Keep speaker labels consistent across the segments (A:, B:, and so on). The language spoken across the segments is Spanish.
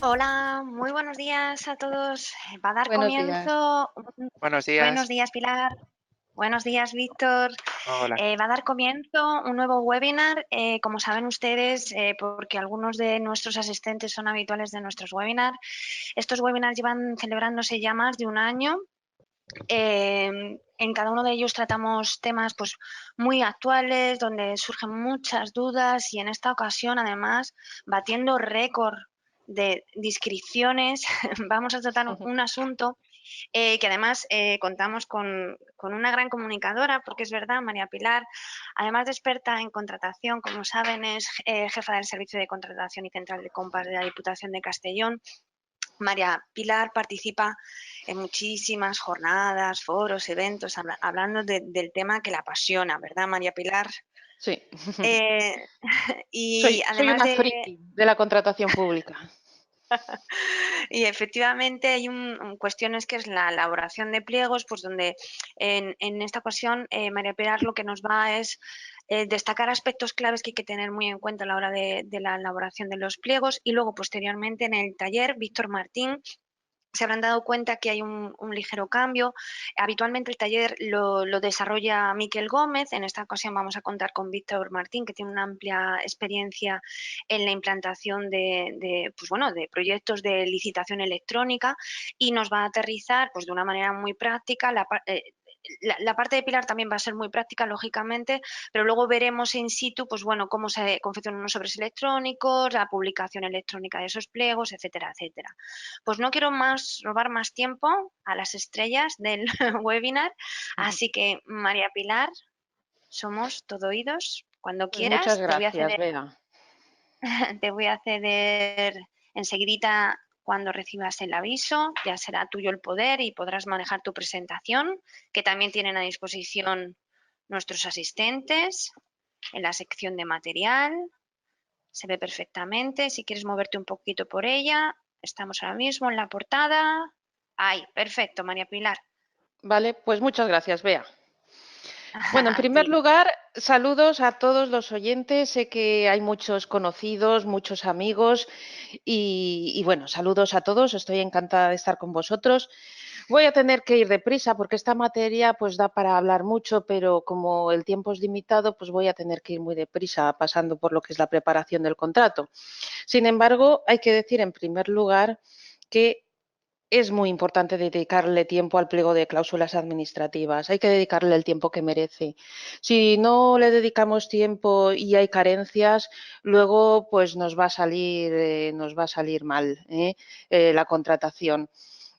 A: Hola, muy buenos días a todos. Va a dar
B: Buenos días.
A: comienzo.
C: Buenos
A: Buenos
C: días.
A: días, Pilar. Buenos días, Víctor.
C: Hola.
A: Va a dar comienzo un nuevo webinar, como saben ustedes, porque algunos de nuestros asistentes son habituales de nuestros webinars. Estos webinars llevan celebrándose ya más de un año. En cada uno de ellos tratamos temas pues, muy actuales, donde surgen muchas dudas y en esta ocasión, además, batiendo récord de inscripciones, vamos a tratar un asunto que además contamos con una gran comunicadora, porque es verdad, María Pilar, además de experta en contratación, como saben, es jefa del Servicio de Contratación y Central de Compras de la Diputación de Castellón. María Pilar participa en muchísimas jornadas, foros, eventos, hablando del tema que la apasiona, ¿verdad, María Pilar?
B: Sí,
A: Eh, y
B: soy
A: además
B: una
A: de
B: friki de la contratación pública.
A: Y efectivamente hay cuestiones que es la elaboración de pliegos, pues donde en esta ocasión María Pilar lo que nos va es destacar aspectos claves que hay que tener muy en cuenta a la hora de la elaboración de los pliegos y luego posteriormente en el taller Víctor Martín se habrán dado cuenta que hay un ligero cambio. Habitualmente el taller lo desarrolla Miquel Gómez. En esta ocasión vamos a contar con Víctor Martín, que tiene una amplia experiencia en la implantación de proyectos de licitación electrónica y nos va a aterrizar pues, de una manera muy práctica la parte de Pilar también va a ser muy práctica, lógicamente, pero luego veremos in situ, pues bueno, cómo se confeccionan unos sobres electrónicos, la publicación electrónica de esos pliegos, etcétera, etcétera. Pues no quiero robar más tiempo a las estrellas del webinar, así que María Pilar, somos todo oídos. Cuando
B: Pues muchas
A: quieras,
B: gracias, Bea.
A: te voy a ceder enseguidita cuando recibas el aviso, ya será tuyo el poder y podrás manejar tu presentación, que también tienen a disposición nuestros asistentes en la sección de material. Se ve perfectamente. Si quieres moverte un poquito por ella, estamos ahora mismo en la portada. Ahí, perfecto, María Pilar.
B: Vale, pues muchas gracias, Bea. Bueno, en
A: A
B: primer
A: ti.
B: lugar, saludos a todos los oyentes. Sé que hay muchos conocidos, muchos amigos y bueno, saludos a todos. Estoy encantada de estar con vosotros. Voy a tener que ir deprisa porque esta materia pues da para hablar mucho, pero como el tiempo es limitado, pues voy a tener que ir muy deprisa pasando por lo que es la preparación del contrato. Sin embargo, hay que decir en primer lugar que es muy importante dedicarle tiempo al pliego de cláusulas administrativas. Hay que dedicarle el tiempo que merece. Si no le dedicamos tiempo y hay carencias, luego pues nos va a salir mal la contratación.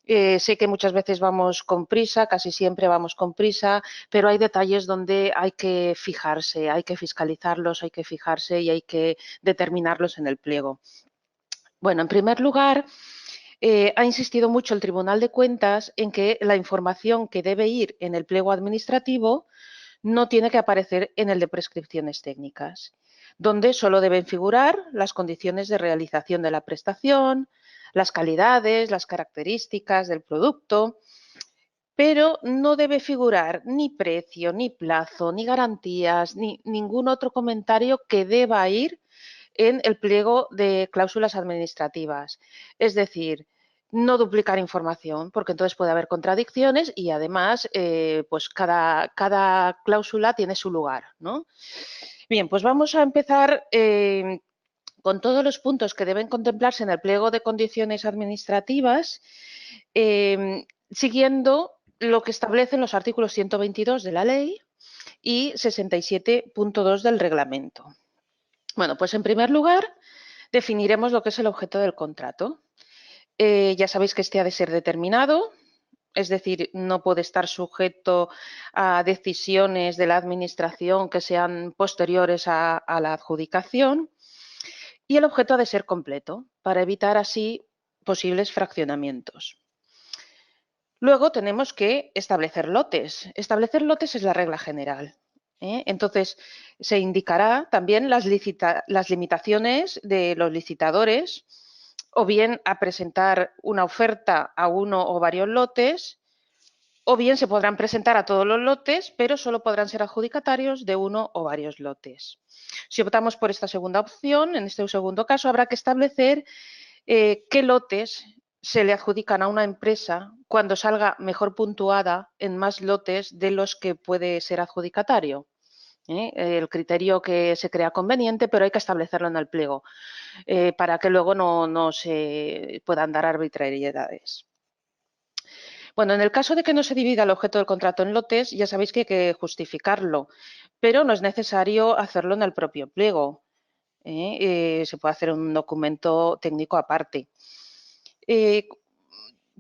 B: Sé que muchas veces vamos con prisa, casi siempre vamos con prisa, pero hay detalles donde hay que fijarse, hay que fiscalizarlos, hay que fijarse y hay que determinarlos en el pliego. Bueno, en primer lugar, ha insistido mucho el Tribunal de Cuentas en que la información que debe ir en el pliego administrativo no tiene que aparecer en el de prescripciones técnicas, donde solo deben figurar las condiciones de realización de la prestación, las calidades, las características del producto, pero no debe figurar ni precio, ni plazo, ni garantías, ni ningún otro comentario que deba ir en el pliego de cláusulas administrativas. Es decir, no duplicar información, porque entonces puede haber contradicciones y además pues cada cláusula tiene su lugar, ¿no? Bien, pues vamos a empezar con todos los puntos que deben contemplarse en el pliego de condiciones administrativas, siguiendo lo que establecen los artículos 122 de la ley y 67.2 del reglamento. Bueno, pues en primer lugar, definiremos lo que es el objeto del contrato. Ya sabéis que este ha de ser determinado, es decir, no puede estar sujeto a decisiones de la Administración que sean posteriores a la adjudicación. Y el objeto ha de ser completo, para evitar así posibles fraccionamientos. Luego tenemos que establecer lotes. Establecer lotes es la regla general. Entonces, se indicará también las limitaciones de los licitadores, o bien a presentar una oferta a uno o varios lotes, o bien se podrán presentar a todos los lotes, pero solo podrán ser adjudicatarios de uno o varios lotes. Si optamos por esta segunda opción, en este segundo caso habrá que establecer qué lotes se le adjudican a una empresa cuando salga mejor puntuada en más lotes de los que puede ser adjudicatario. El criterio que se crea conveniente, pero hay que establecerlo en el pliego para que luego no se puedan dar arbitrariedades. Bueno, en el caso de que no se divida el objeto del contrato en lotes, ya sabéis que hay que justificarlo, pero no es necesario hacerlo en el propio pliego. Se puede hacer un documento técnico aparte.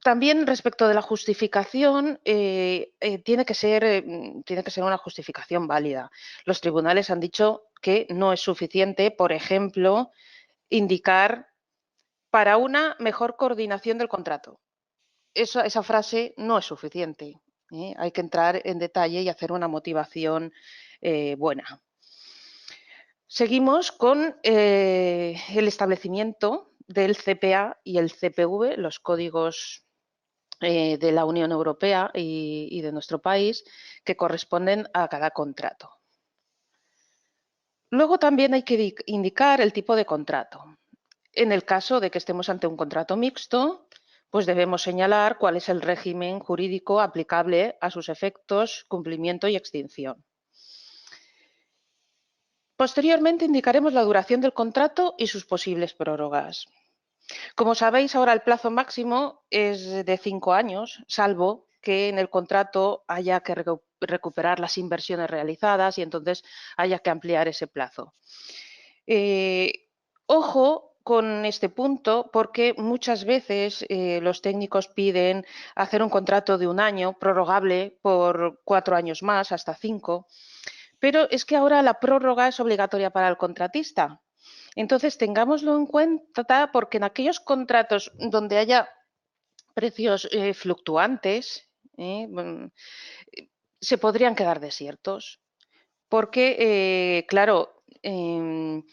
B: También respecto de la justificación, tiene que ser una justificación válida. Los tribunales han dicho que no es suficiente, por ejemplo, indicar para una mejor coordinación del contrato. Esa frase no es suficiente. Hay que entrar en detalle y hacer una motivación buena. Seguimos con el establecimiento del CPA y el CPV, los códigos de la Unión Europea y de nuestro país, que corresponden a cada contrato. Luego también hay que indicar el tipo de contrato. En el caso de que estemos ante un contrato mixto, pues debemos señalar cuál es el régimen jurídico aplicable a sus efectos, cumplimiento y extinción. Posteriormente indicaremos la duración del contrato y sus posibles prórrogas. Como sabéis, ahora el plazo máximo es de 5 años, salvo que en el contrato haya que recuperar las inversiones realizadas y entonces haya que ampliar ese plazo. Ojo con este punto porque muchas veces los técnicos piden hacer un contrato de 1 año, prorrogable por 4 años más, hasta 5, pero es que ahora la prórroga es obligatoria para el contratista. Entonces, tengámoslo en cuenta porque en aquellos contratos donde haya precios fluctuantes, se podrían quedar desiertos. Porque, claro, un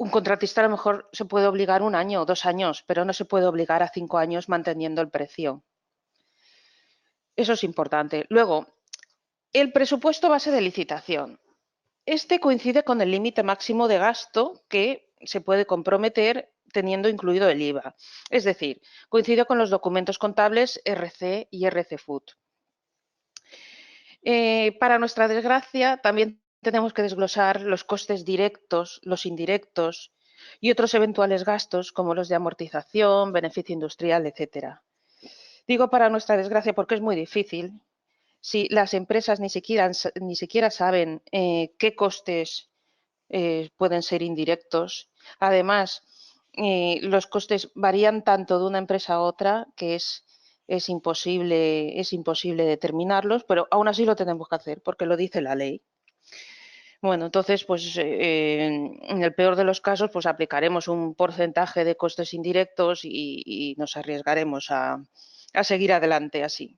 B: contratista a lo mejor se puede obligar 1 año o 2 años, pero no se puede obligar a 5 años manteniendo el precio. Eso es importante. Luego, el presupuesto base de licitación. Este coincide con el límite máximo de gasto que se puede comprometer teniendo incluido el IVA. Es decir, coincide con los documentos contables RC y RC-Food. Para nuestra desgracia, también tenemos que desglosar los costes directos, los indirectos y otros eventuales gastos como los de amortización, beneficio industrial, etcétera. Digo para nuestra desgracia porque es muy difícil. Si las empresas ni siquiera saben qué costes pueden ser indirectos. Además, los costes varían tanto de una empresa a otra que es imposible determinarlos, pero aún así lo tenemos que hacer porque lo dice la ley. Bueno, entonces, pues en el peor de los casos, pues aplicaremos un porcentaje de costes indirectos y nos arriesgaremos a seguir adelante así.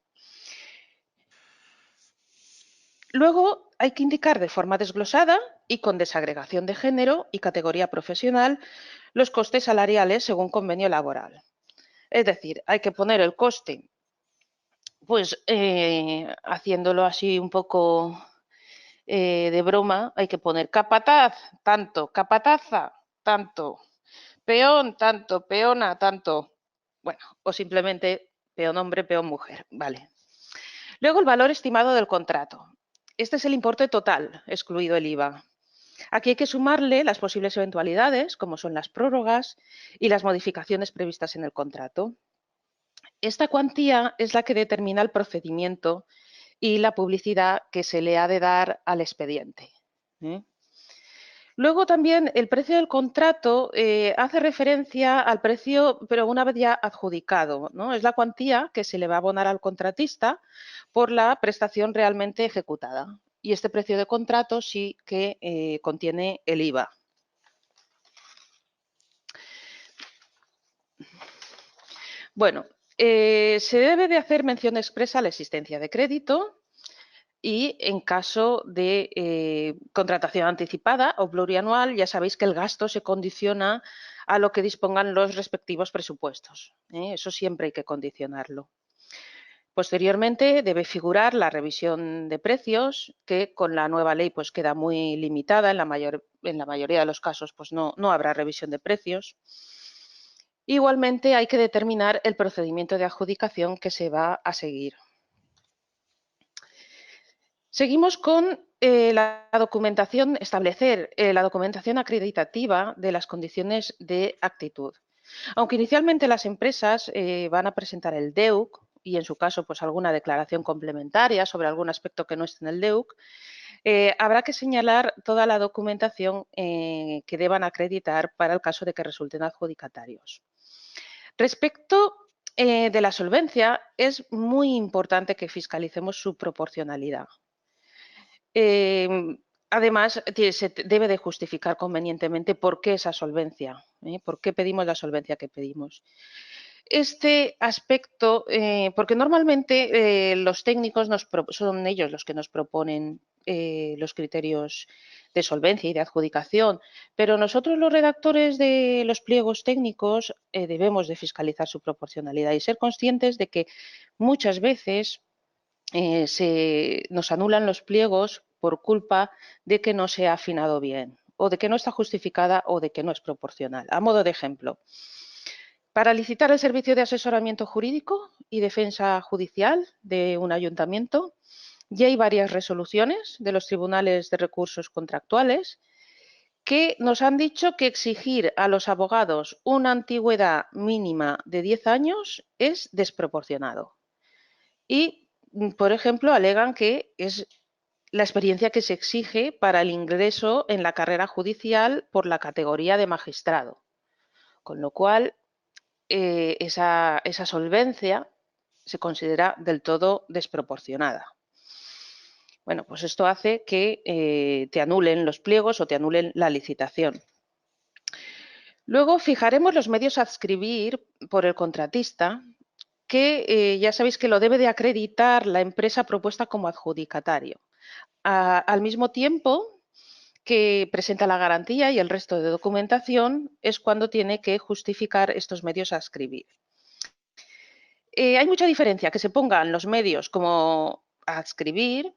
B: Luego hay que indicar de forma desglosada y con desagregación de género y categoría profesional los costes salariales según convenio laboral. Es decir, hay que poner el coste, pues haciéndolo así un poco de broma, hay que poner capataz, tanto, capataza, tanto, peón, tanto, peona, tanto. Bueno, o simplemente peón hombre, peón mujer, vale. Luego el valor estimado del contrato. Este es el importe total, excluido el IVA. Aquí hay que sumarle las posibles eventualidades, como son las prórrogas y las modificaciones previstas en el contrato. Esta cuantía es la que determina el procedimiento y la publicidad que se le ha de dar al expediente. Luego también el precio del contrato hace referencia al precio, pero una vez ya adjudicado, ¿no? Es la cuantía que se le va a abonar al contratista por la prestación realmente ejecutada. Y este precio de contrato sí que contiene el IVA. Bueno, se debe de hacer mención expresa a la existencia de crédito y en caso de contratación anticipada o plurianual, ya sabéis que el gasto se condiciona a lo que dispongan los respectivos presupuestos. Eso siempre hay que condicionarlo. Posteriormente debe figurar la revisión de precios, que con la nueva ley pues queda muy limitada, en la mayoría de los casos pues no habrá revisión de precios. Igualmente hay que determinar el procedimiento de adjudicación que se va a seguir. Seguimos con la documentación, establecer la documentación acreditativa de las condiciones de actitud. Aunque inicialmente las empresas van a presentar el DEUC y en su caso pues alguna declaración complementaria sobre algún aspecto que no esté en el DEUC, habrá que señalar toda la documentación que deban acreditar para el caso de que resulten adjudicatarios. Respecto de la solvencia, es muy importante que fiscalicemos su proporcionalidad. Además, se debe de justificar convenientemente por qué esa solvencia, por qué pedimos la solvencia que pedimos. Este aspecto, porque normalmente los técnicos son ellos los que nos proponen los criterios de solvencia y de adjudicación, pero nosotros los redactores de los pliegos técnicos debemos de fiscalizar su proporcionalidad y ser conscientes de que muchas veces nos anulan los pliegos por culpa de que no se ha afinado bien, o de que no está justificada o de que no es proporcional. A modo de ejemplo, para licitar el servicio de asesoramiento jurídico y defensa judicial de un ayuntamiento, ya hay varias resoluciones de los tribunales de recursos contractuales que nos han dicho que exigir a los abogados una antigüedad mínima de 10 años es desproporcionado. Y, por ejemplo, alegan que es la experiencia que se exige para el ingreso en la carrera judicial por la categoría de magistrado. Con lo cual, esa solvencia se considera del todo desproporcionada. Bueno, pues esto hace que te anulen los pliegos o te anulen la licitación. Luego fijaremos los medios a adscribir por el contratista, que ya sabéis que lo debe de acreditar la empresa propuesta como adjudicatario. Al mismo tiempo que presenta la garantía y el resto de documentación es cuando tiene que justificar estos medios a adscribir. Hay mucha diferencia que se pongan los medios como a adscribir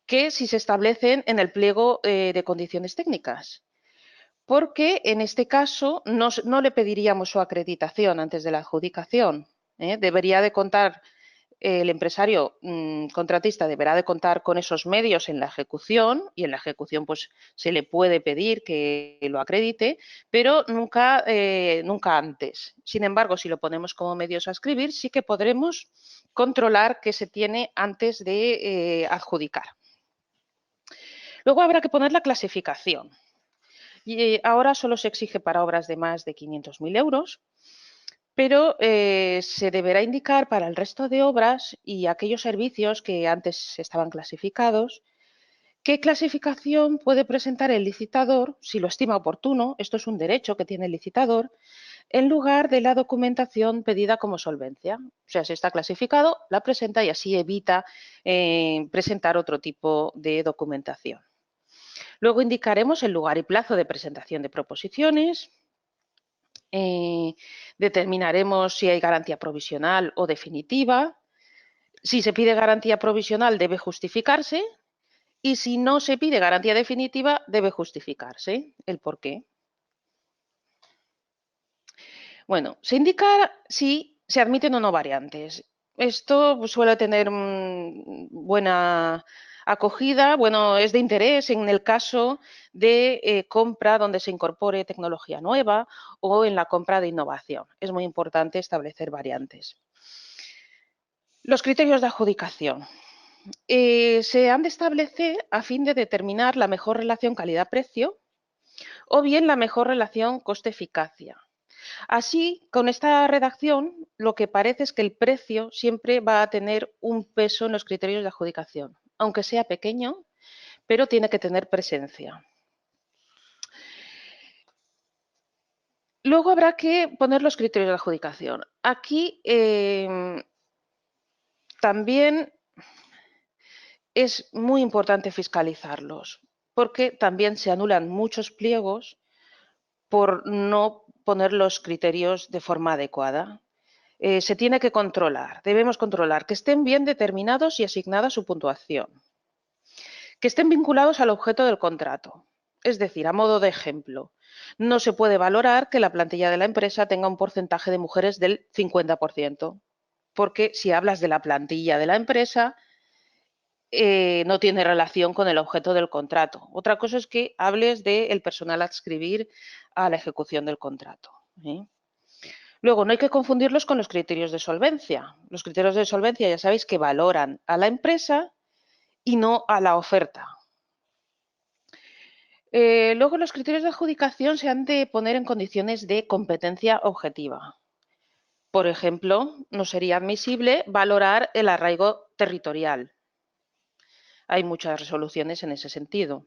B: que si se establecen en el pliego de condiciones técnicas, porque en este caso no le pediríamos su acreditación antes de la adjudicación. Debería de contar el empresario contratista deberá de contar con esos medios en la ejecución y en la ejecución pues se le puede pedir que lo acredite, pero nunca antes. Sin embargo, si lo ponemos como medios a escribir, sí que podremos controlar qué se tiene antes de adjudicar. Luego habrá que poner la clasificación. Y ahora solo se exige para obras de más de 500.000 euros, pero se deberá indicar para el resto de obras y aquellos servicios que antes estaban clasificados, qué clasificación puede presentar el licitador, si lo estima oportuno, esto es un derecho que tiene el licitador, en lugar de la documentación pedida como solvencia. O sea, si está clasificado, la presenta y así evita presentar otro tipo de documentación. Luego indicaremos el lugar y plazo de presentación de proposiciones. Determinaremos si hay garantía provisional o definitiva. Si se pide garantía provisional debe justificarse y si no se pide garantía definitiva debe justificarse el por qué. Bueno, se indica si se admiten o no variantes. Esto suele tener buena acogida, bueno, es de interés en el caso de compra donde se incorpore tecnología nueva o en la compra de innovación. Es muy importante establecer variantes. Los criterios de adjudicación. Se han de establecer a fin de determinar la mejor relación calidad-precio o bien la mejor relación coste-eficacia. Así, con esta redacción, lo que parece es que el precio siempre va a tener un peso en los criterios de adjudicación, aunque sea pequeño, pero tiene que tener presencia. Luego habrá que poner los criterios de adjudicación. Aquí también es muy importante fiscalizarlos, porque también se anulan muchos pliegos por no poner los criterios de forma adecuada. Se tiene que controlar, debemos controlar que estén bien determinados y asignada su puntuación, que estén vinculados al objeto del contrato. Es decir, a modo de ejemplo, no se puede valorar que la plantilla de la empresa tenga un porcentaje de mujeres del 50%, porque si hablas de la plantilla de la empresa, no tiene relación con el objeto del contrato. Otra cosa es que hables del personal a adscribir a la ejecución del contrato. Luego, no hay que confundirlos con los criterios de solvencia. Los criterios de solvencia ya sabéis que valoran a la empresa y no a la oferta. Luego, los criterios de adjudicación se han de poner en condiciones de competencia objetiva. Por ejemplo, no sería admisible valorar el arraigo territorial. Hay muchas resoluciones en ese sentido.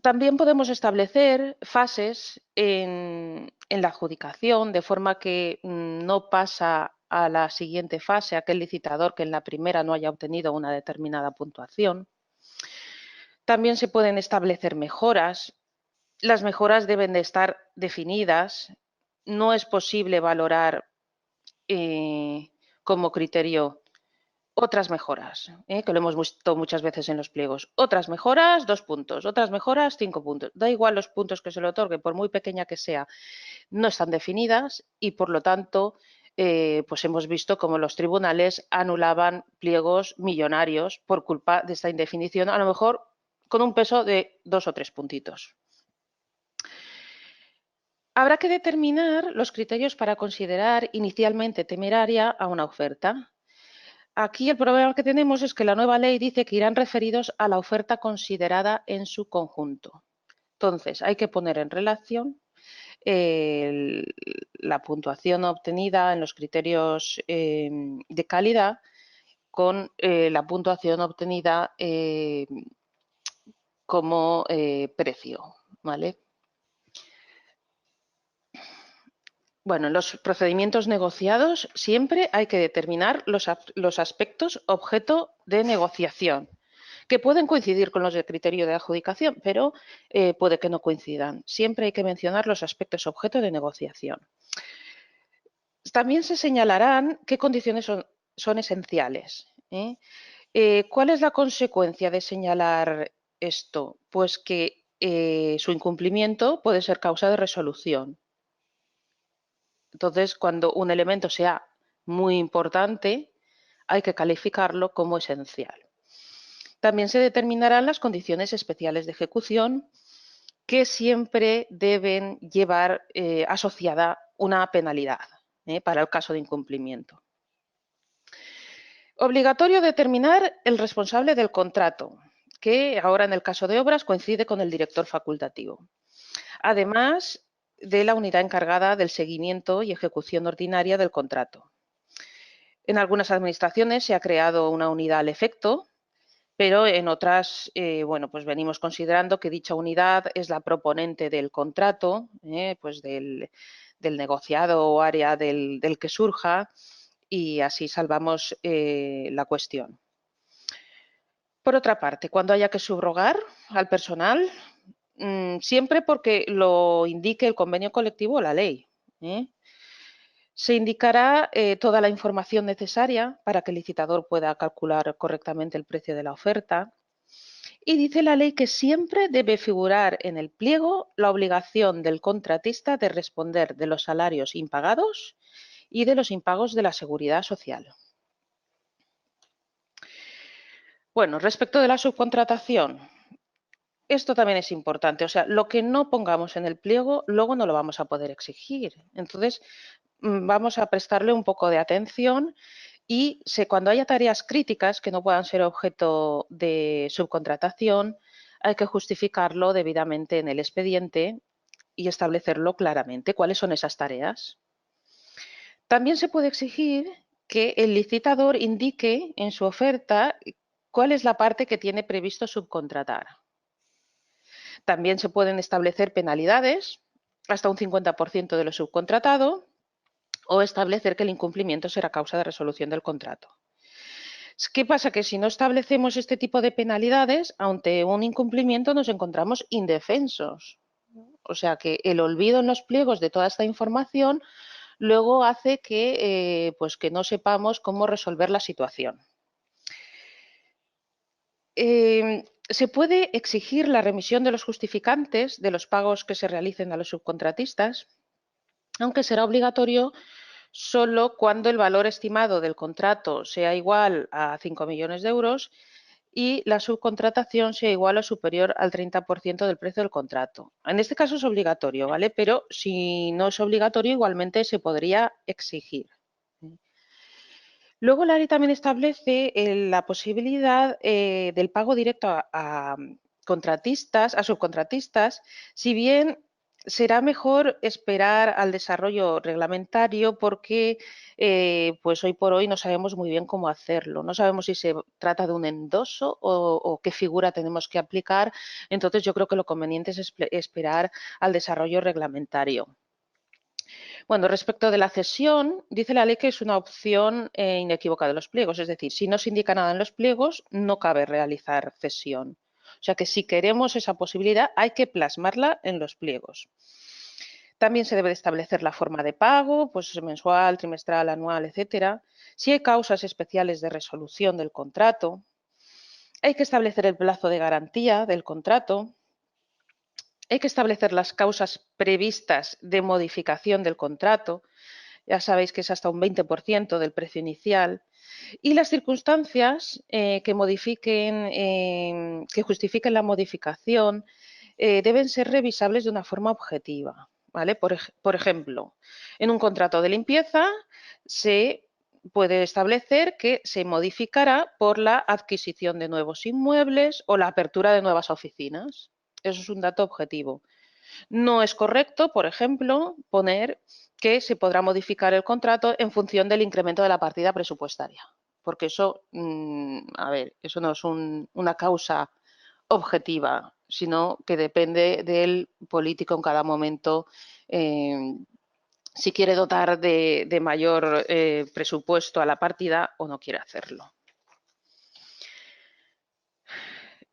B: También podemos establecer fases en la adjudicación, de forma que no pasa a la siguiente fase aquel licitador que en la primera no haya obtenido una determinada puntuación. También se pueden establecer mejoras. Las mejoras deben de estar definidas. No es posible valorar como criterio otras mejoras, que lo hemos visto muchas veces en los pliegos. Otras mejoras, 2 puntos. Otras mejoras, 5 puntos. Da igual los puntos que se le otorguen, por muy pequeña que sea, no están definidas y, por lo tanto, pues hemos visto cómo los tribunales anulaban pliegos millonarios por culpa de esta indefinición, a lo mejor con un peso de 2 o 3 puntitos. Habrá que determinar los criterios para considerar inicialmente temeraria a una oferta. Aquí el problema que tenemos es que la nueva ley dice que irán referidos a la oferta considerada en su conjunto. Entonces, hay que poner en relación la puntuación obtenida en los criterios de calidad con la puntuación obtenida como precio, ¿vale? Bueno, en los procedimientos negociados siempre hay que determinar los aspectos objeto de negociación, que pueden coincidir con los del criterio de adjudicación, pero puede que no coincidan. Siempre hay que mencionar los aspectos objeto de negociación. También se señalarán qué condiciones son esenciales. ¿Cuál es la consecuencia de señalar esto? Pues que su incumplimiento puede ser causa de resolución. Entonces, cuando un elemento sea muy importante, hay que calificarlo como esencial. También se determinarán las condiciones especiales de ejecución que siempre deben llevar asociada una penalidad para el caso de incumplimiento. Obligatorio determinar el responsable del contrato, que ahora en el caso de obras coincide con el director facultativo. Además de la unidad encargada del seguimiento y ejecución ordinaria del contrato. En algunas administraciones se ha creado una unidad al efecto, pero en otras, bueno, pues venimos considerando que dicha unidad es la proponente del contrato, pues del negociado o área del que surja, y así salvamos la cuestión. Por otra parte, cuando haya que subrogar al personal, siempre porque lo indique el convenio colectivo o la ley. Se indicará toda la información necesaria para que el licitador pueda calcular correctamente el precio de la oferta. Y dice la ley que siempre debe figurar en el pliego la obligación del contratista de responder de los salarios impagados y de los impagos de la seguridad social. Bueno, respecto de la subcontratación, esto también es importante. O sea, lo que no pongamos en el pliego, luego no lo vamos a poder exigir. Entonces, vamos a prestarle un poco de atención y cuando haya tareas críticas que no puedan ser objeto de subcontratación, hay que justificarlo debidamente en el expediente y establecerlo claramente. ¿Cuáles son esas tareas? También se puede exigir que el licitador indique en su oferta cuál es la parte que tiene previsto subcontratar. También se pueden establecer penalidades hasta un 50% de lo subcontratado o establecer que el incumplimiento será causa de resolución del contrato. ¿Qué pasa? Que si no establecemos este tipo de penalidades, ante un incumplimiento nos encontramos indefensos. O sea que el olvido en los pliegos de toda esta información luego hace que, pues que no sepamos cómo resolver la situación. Se puede exigir la remisión de los justificantes de los pagos que se realicen a los subcontratistas, aunque será obligatorio solo cuando el valor estimado del contrato sea igual a 5 millones de euros y la subcontratación sea igual o superior al 30% del precio del contrato. En este caso es obligatorio, ¿vale? Pero si no es obligatorio, igualmente se podría exigir. Luego la ley también establece la posibilidad del pago directo a contratistas, a subcontratistas, si bien será mejor esperar al desarrollo reglamentario porque pues hoy por hoy no sabemos muy bien cómo hacerlo. No sabemos si se trata de un endoso o qué figura tenemos que aplicar. Entonces yo creo que lo conveniente es esperar al desarrollo reglamentario. Bueno, respecto de la cesión, dice la ley que es una opción inequívoca de los pliegos, es decir, si no se indica nada en los pliegos, no cabe realizar cesión. O sea que si queremos esa posibilidad, hay que plasmarla en los pliegos. También se debe de establecer la forma de pago, pues mensual, trimestral, anual, etcétera. Si hay causas especiales de resolución del contrato, hay que establecer el plazo de garantía del contrato. Hay que establecer las causas previstas de modificación del contrato. Ya sabéis que es hasta un 20% del precio inicial. Y las circunstancias que justifiquen la modificación deben ser revisables de una forma objetiva. ¿Vale? Por ejemplo, en un contrato de limpieza se puede establecer que se modificará por la adquisición de nuevos inmuebles o la apertura de nuevas oficinas. Eso es un dato objetivo. No es correcto, por ejemplo, poner que se podrá modificar el contrato en función del incremento de la partida presupuestaria, porque eso, a ver, eso no es una causa objetiva, sino que depende del político en cada momento si quiere dotar de mayor presupuesto a la partida o no quiere hacerlo.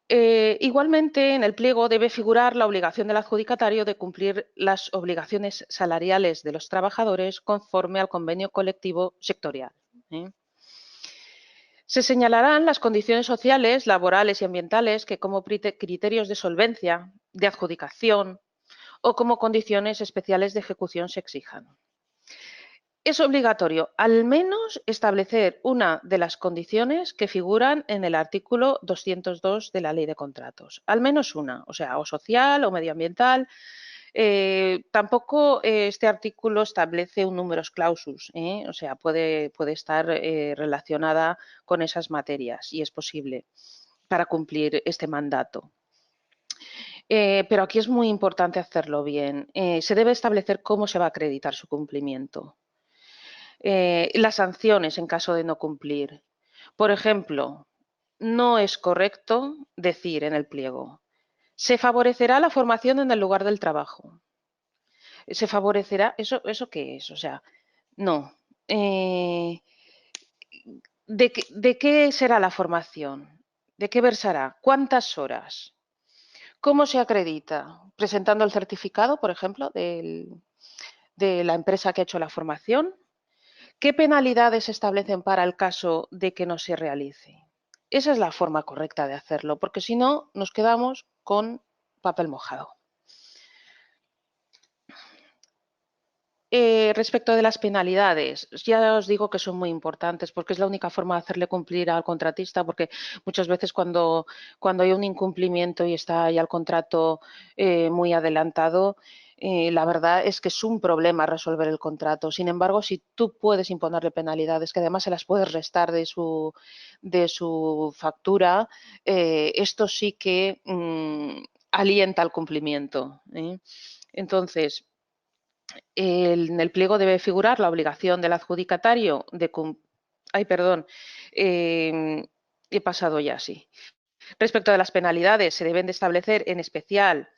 B: Igualmente, en el pliego debe figurar la obligación del adjudicatario de cumplir las obligaciones salariales de los trabajadores conforme al convenio colectivo sectorial. Se señalarán las condiciones sociales, laborales y ambientales que como criterios de solvencia, de adjudicación o como condiciones especiales de ejecución se exijan. Es obligatorio al menos establecer una de las condiciones que figuran en el artículo 202 de la Ley de Contratos. Al menos una, o sea, o social o medioambiental. Tampoco este artículo establece un numerus clausus, o sea, puede estar relacionada con esas materias y es posible para cumplir este mandato. Pero aquí es muy importante hacerlo bien. Se debe establecer cómo se va a acreditar su cumplimiento. Las sanciones en caso de no cumplir. Por ejemplo, no es correcto decir en el pliego, se favorecerá la formación en el lugar del trabajo. Se favorecerá, ¿eso qué es? O sea, no. ¿De qué será la formación? ¿De qué versará? ¿Cuántas horas? ¿Cómo se acredita? Presentando el certificado, por ejemplo, de la empresa que ha hecho la formación. ¿Qué penalidades se establecen para el caso de que no se realice? Esa es la forma correcta de hacerlo, porque si no, nos quedamos con papel mojado. Respecto de las penalidades, ya os digo que son muy importantes porque es la única forma de hacerle cumplir al contratista, porque muchas veces cuando hay un incumplimiento y está ya el contrato muy adelantado, la verdad es que es un problema resolver el contrato. Sin embargo, si tú puedes imponerle penalidades, que además se las puedes restar de su factura, esto sí que alienta el cumplimiento. Entonces, en el pliego debe figurar la obligación del adjudicatario de Ay, perdón, he pasado ya, sí. Respecto de las penalidades, se deben de establecer en especial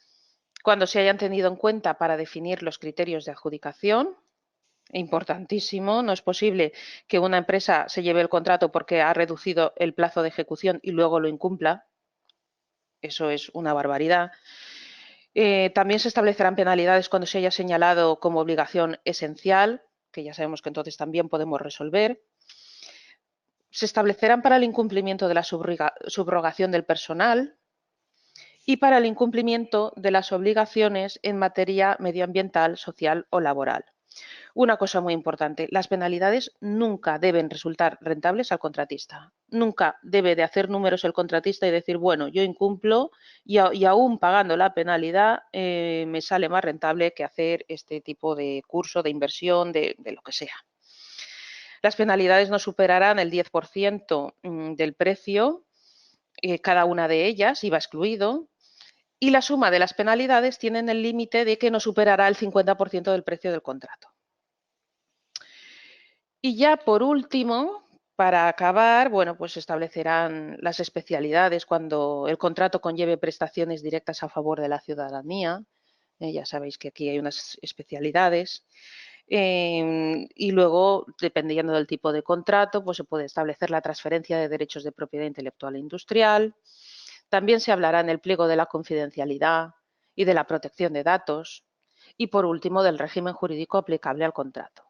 B: cuando se hayan tenido en cuenta para definir los criterios de adjudicación. Importantísimo, no es posible que una empresa se lleve el contrato porque ha reducido el plazo de ejecución y luego lo incumpla. Eso es una barbaridad. También se establecerán penalidades cuando se haya señalado como obligación esencial, que ya sabemos que entonces también podemos resolver. Se establecerán para el incumplimiento de la subrogación del personal. y para el incumplimiento de las obligaciones en materia medioambiental, social o laboral. Una cosa muy importante, las penalidades nunca deben resultar rentables al contratista. Nunca debe de hacer números el contratista y decir, bueno, yo incumplo y aún pagando la penalidad me sale más rentable que hacer este tipo de curso, de inversión, de lo que sea. Las penalidades no superarán el 10% del precio, cada una de ellas, IVA excluido, y la suma de las penalidades tienen el límite de que no superará el 50% del precio del contrato. Y ya por último, para acabar, bueno, pues establecerán las especialidades cuando el contrato conlleve prestaciones directas a favor de la ciudadanía. Ya sabéis que aquí hay unas especialidades. Y luego, dependiendo del tipo de contrato, pues se puede establecer la transferencia de derechos de propiedad intelectual e industrial. También se hablará en el pliego de la confidencialidad y de la protección de datos. Y por último, del régimen jurídico aplicable al contrato.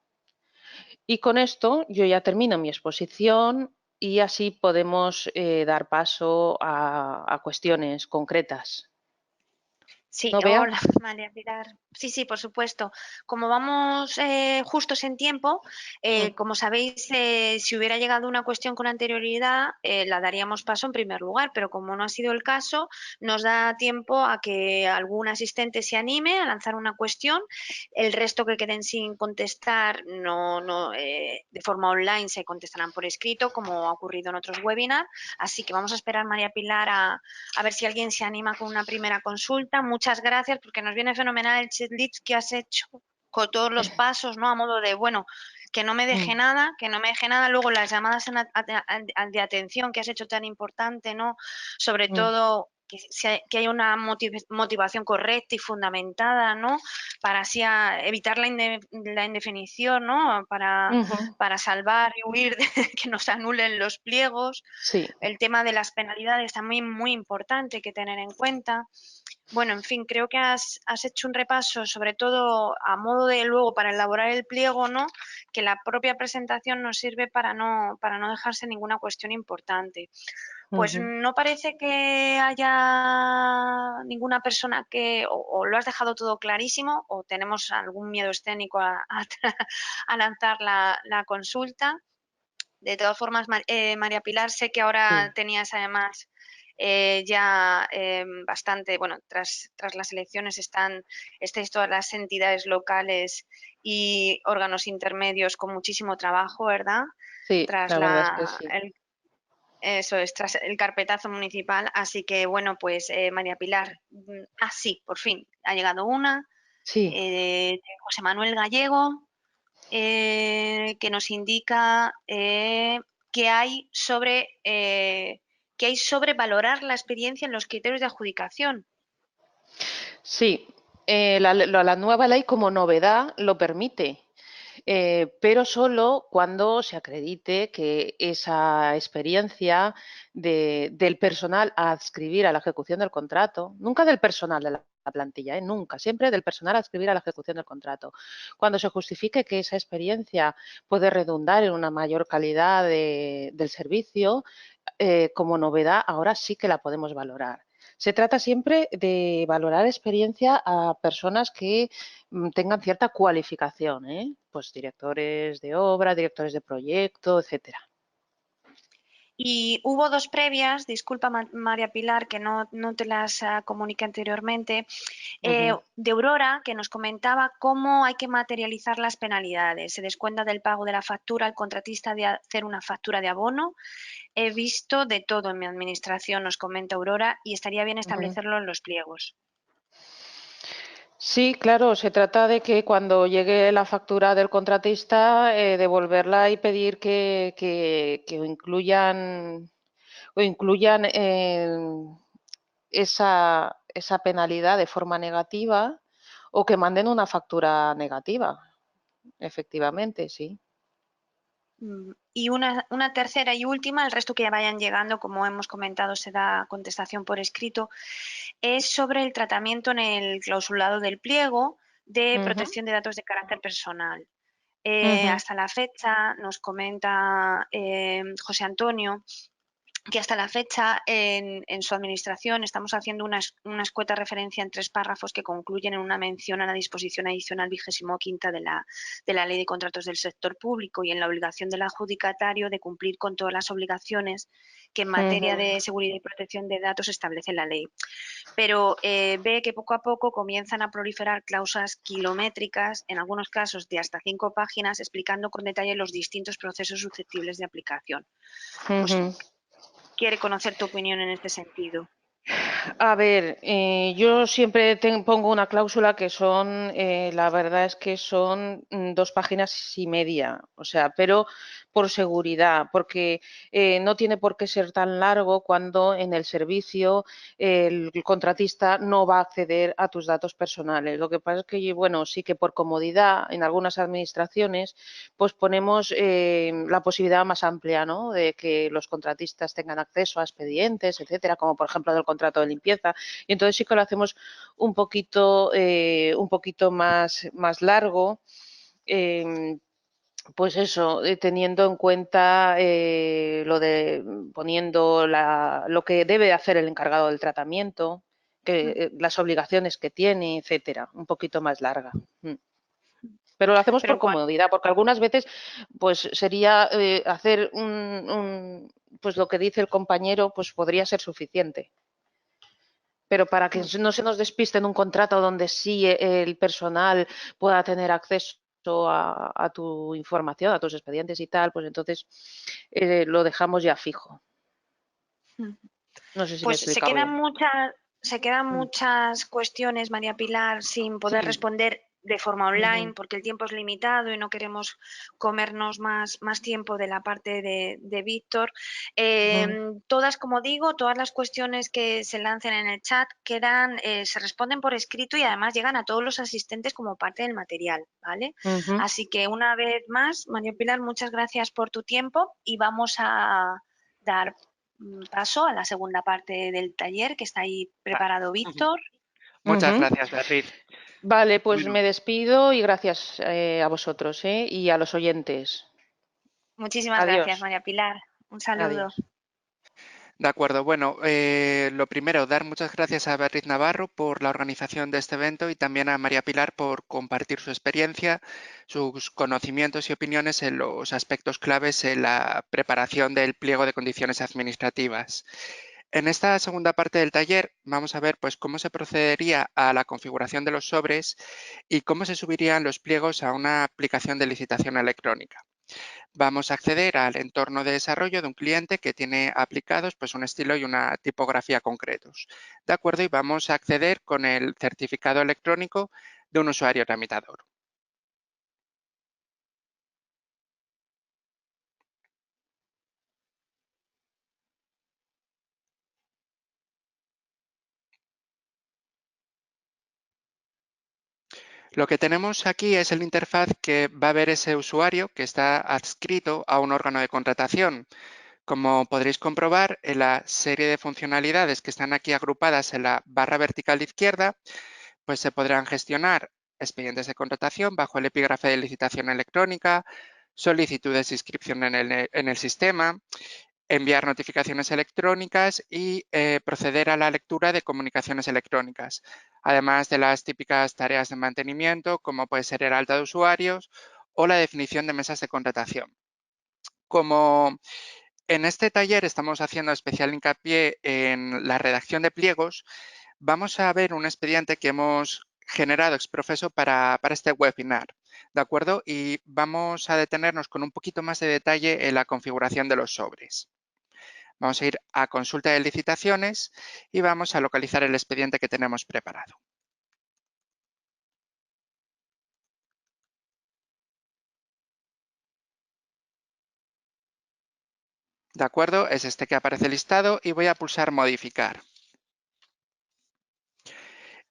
B: Y con esto yo ya termino mi exposición y así podemos dar paso a cuestiones concretas.
A: Sí,
B: ¿No, Bea?
A: hola, María Pilar. Sí, sí, por supuesto. Como vamos justos en tiempo,
B: Mm,
A: como sabéis, si hubiera llegado una cuestión con anterioridad, la daríamos paso en primer lugar, pero como no ha sido el caso, nos da tiempo a que algún asistente se anime a lanzar una cuestión. El resto que queden sin contestar, de forma online se contestarán por escrito, como ha ocurrido en otros webinars. Así que vamos a esperar, María Pilar, a ver si alguien se anima con una primera consulta. Muchas gracias porque nos viene fenomenal el checklist que has hecho con todos los pasos, ¿no? A modo de, bueno, que no me deje
B: mm,
A: nada, que no me deje nada. Luego las llamadas de atención que has hecho tan importante, ¿no? Sobre
B: mm,
A: todo que haya una motivación correcta y fundamentada, ¿no? Para así evitar la indefinición, ¿no?
B: ujú.
A: Para salvar y huir de que nos anulen los pliegos.
B: Sí,
A: El tema de las penalidades también muy importante que tener en cuenta. Bueno, en fin, creo que has hecho un repaso, sobre todo a modo de luego para elaborar el pliego, ¿no? Que la propia presentación nos sirve para no dejarse ninguna cuestión importante. Pues
B: ujú.
A: no parece que haya ninguna persona o lo has dejado todo clarísimo, o tenemos algún miedo escénico a lanzar la consulta. De todas formas, María Pilar, sé que ahora
B: Sí,
A: tenías además ya bastante, bueno, tras las elecciones estáis todas las entidades locales y órganos intermedios con muchísimo trabajo, ¿verdad?
B: sí,
A: Tras
B: la verdad es que sí.
A: eso es, tras el carpetazo municipal. Así que, bueno, pues María Pilar, sí, por fin, ha llegado una,
B: Sí,
A: de José Manuel Gallego, que nos indica que hay sobre valorar la experiencia en los criterios de adjudicación.
B: sí. La nueva ley como novedad lo permite. Pero solo cuando se acredite que esa experiencia del personal a adscribir a la ejecución del contrato, nunca del personal de la plantilla, nunca, siempre del personal a adscribir a la ejecución del contrato. Cuando se justifique que esa experiencia puede redundar en una mayor calidad del servicio, como novedad, ahora sí que la podemos valorar. Se trata siempre de valorar experiencia a personas que tengan cierta cualificación, pues directores de obra, directores de proyecto, etcétera.
A: Y hubo dos previas, disculpa María Pilar, que no te las comuniqué anteriormente,
B: Ujú.
A: de Aurora, que nos comentaba cómo hay que materializar las penalidades. Se descuenta del pago de la factura al contratista de hacer una factura de abono. He visto de todo en mi administración, nos comenta Aurora, y estaría bien
B: Ujú.
A: establecerlo en los pliegos.
B: Sí, claro, se trata de que cuando llegue la factura del contratista, devolverla y pedir que o incluyan esa penalidad de forma negativa o que manden una factura negativa, efectivamente, sí.
A: Y una tercera y última, el resto que ya vayan llegando, como hemos comentado, se da contestación por escrito, es sobre el tratamiento en el clausulado del pliego de
B: Ujú,
A: protección de datos de carácter personal.
B: ujú,
A: Hasta la fecha, nos comenta José Antonio, que hasta la fecha en su administración estamos haciendo una escueta referencia en 3 párrafos que concluyen en una mención a la disposición adicional 25ª de la Ley de Contratos del Sector Público y en la obligación del adjudicatario de cumplir con todas las obligaciones que en materia de seguridad y protección de datos establece la ley. Pero ve que poco a poco comienzan a proliferar cláusulas kilométricas, en algunos casos de hasta 5 páginas, explicando con detalle los distintos procesos susceptibles de aplicación. Pues quiere conocer tu opinión en este sentido.
B: A ver, yo siempre pongo una cláusula que son, la verdad es que son 2 páginas y media, o sea, pero por seguridad, porque no tiene por qué ser tan largo cuando en el servicio el contratista no va a acceder a tus datos personales. Lo que pasa es que, bueno, sí que por comodidad en algunas administraciones, pues ponemos la posibilidad más amplia, ¿no? De que los contratistas tengan acceso a expedientes, etcétera, como por ejemplo del contrato de limpieza. Y entonces sí que lo hacemos un poquito más largo. Pues eso, teniendo en cuenta poniendo lo que debe hacer el encargado del tratamiento, las obligaciones que tiene, etcétera, un poquito más larga. Pero lo hacemos
A: Pero
B: por comodidad, porque algunas veces pues sería hacer pues lo que dice el compañero, pues podría ser suficiente. Pero para que no se nos despiste en un contrato donde sí el personal pueda tener acceso a tu información, a tus expedientes y tal, pues entonces lo dejamos ya fijo. No sé si me he
A: pues
B: explicado bien.
A: se quedan muchas cuestiones, María Pilar, sin poder
B: Sí.
A: responder de forma online
B: Ujú,
A: porque el tiempo es limitado y no queremos comernos más tiempo de la parte de Víctor.
B: ujú,
A: Todas, como digo, todas las cuestiones que se lancen en el chat quedan, se responden por escrito y además llegan a todos los asistentes como parte del material, ¿vale?
B: ujú.
A: Así que una vez más, María Pilar, muchas gracias por tu tiempo y vamos a dar paso a la segunda parte del taller que está ahí
C: Vale.
A: preparado Víctor.
C: Muchas
B: Ujú.
C: gracias, Beatriz.
B: Vale, pues
C: Bueno,
B: me despido y gracias a vosotros y a los oyentes.
A: Muchísimas
B: Adiós.
A: gracias, María Pilar. Un saludo.
B: Adiós.
C: de acuerdo. Bueno, lo primero, dar muchas gracias a Beatriz Navarro por la organización de este evento y también a María Pilar por compartir su experiencia, sus conocimientos y opiniones en los aspectos claves en la preparación del pliego de condiciones administrativas. En esta segunda parte del taller vamos a ver pues, cómo se procedería a la configuración de los sobres y cómo se subirían los pliegos a una aplicación de licitación electrónica. Vamos a acceder al entorno de desarrollo de un cliente que tiene aplicados pues, un estilo y una tipografía concretos. ¿De acuerdo? Y vamos a acceder con el certificado electrónico de un usuario tramitador. Lo que tenemos aquí es el interfaz que va a ver ese usuario que está adscrito a un órgano de contratación. Como podréis comprobar, en la serie de funcionalidades que están aquí agrupadas en la barra vertical izquierda, pues se podrán gestionar expedientes de contratación bajo el epígrafe de licitación electrónica, solicitudes de inscripción en el sistema, enviar notificaciones electrónicas y proceder a la lectura de comunicaciones electrónicas, además de las típicas tareas de mantenimiento, como puede ser el alta de usuarios o la definición de mesas de contratación. Como en este taller estamos haciendo especial hincapié en la redacción de pliegos, vamos a ver un expediente que hemos generado exprofeso para este webinar, ¿de acuerdo? Y vamos a detenernos con un poquito más de detalle en la configuración de los sobres. Vamos a ir a consulta de licitaciones y vamos a localizar el expediente que tenemos preparado. ¿De acuerdo? Es este que aparece listado y voy a pulsar modificar.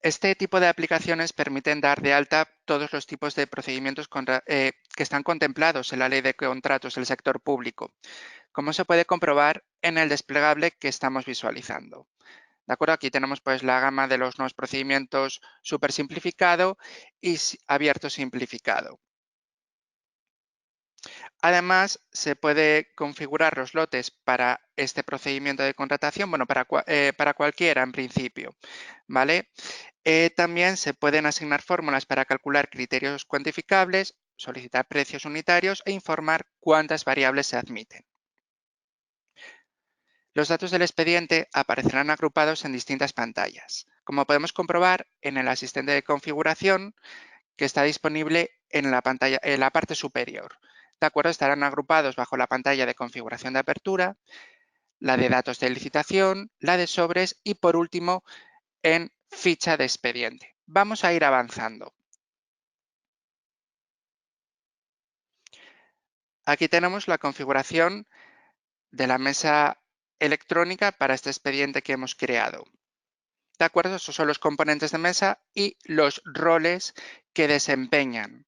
C: Este tipo de aplicaciones permiten dar de alta todos los tipos de procedimientos que están contemplados en la Ley de Contratos del Sector Público, como se puede comprobar en el desplegable que estamos visualizando. ¿De acuerdo? Aquí tenemos pues la gama de los nuevos procedimientos súper simplificado y abierto simplificado. Además, se puede configurar los lotes para este procedimiento de contratación, bueno, para cualquiera en principio, ¿vale? También se pueden asignar fórmulas para calcular criterios cuantificables, solicitar precios unitarios e informar cuántas variables se admiten. Los datos del expediente aparecerán agrupados en distintas pantallas, como podemos comprobar en el asistente de configuración que está disponible en la pantalla, en la parte superior. ¿De acuerdo? Estarán agrupados bajo la pantalla de configuración de apertura, la de datos de licitación, la de sobres y por último en ficha de expediente. Vamos a ir avanzando. Aquí tenemos la configuración de la mesa electrónica para este expediente que hemos creado. ¿De acuerdo? Estos son los componentes de mesa y los roles que desempeñan.